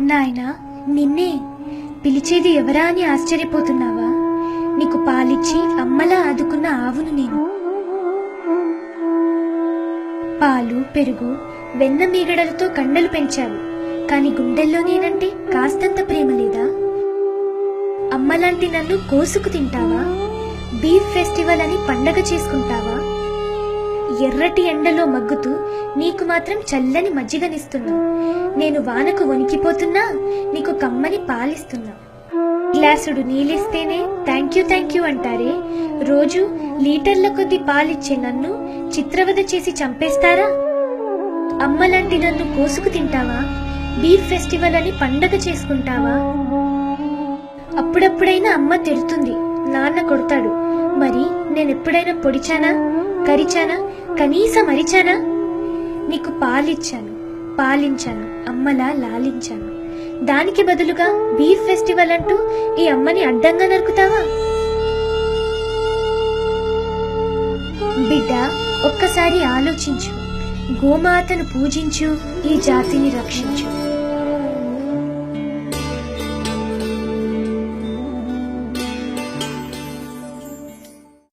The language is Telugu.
నాయనా, నిన్నే పిలిచేది ఎవరా అని ఆశ్చర్యపోతున్నావా? నీకు పాలిచ్చి అమ్మలా ఆదుకున్న ఆవును నేను. పాలు, పెరుగు, వెన్న మీగడలతో కండలు పెంచావు, కాని గుండెల్లో నేనంటే కాస్తంత ప్రేమ లేదా? అమ్మలాంటి నన్ను కోసుకు తింటావా? బీఫ్ ఫెస్టివల్ అని పండగ చేసుకుంటావా? ఎర్రటి ఎండలో మగ్గుతూ నీకు మాత్రం చల్లని మజ్జిగనిస్తున్నా. నేను వానకు వణికిపోతున్నా, నీకు కమ్మని పాలిస్తున్నా. గ్లాసుడు నీళ్ళిస్తేనే థ్యాంక్ యూ అంటారే, రోజు లీటర్ల కొద్ది పాలిచ్చే నన్ను చిత్రవద చేసి చంపేస్తారా? అమ్మలాంటి నన్ను కోసుకు తింటావా? బీఫ్ ఫెస్టివల్ అని పండగ చేసుకుంటావా? అప్పుడప్పుడైనా అమ్మ తిడుతుంది, నాన్న కొడతాడు. మరి నేనెప్పుడైనా పొడిచానా, కరిచానా, కనీసం అరిచానా? నీకు పాలిచ్చాను, పాలించాను, అమ్మలా లాలించాను. దానికి బదులుగా బీఫ్ ఫెస్టివల్ అంటూ ఈ అమ్మని అడ్డంగా నరుకుతావా? బిడ్డ, ఒక్కసారి ఆలోచించు. గోమాతను పూజించు, ఈ జాతిని రక్షించు.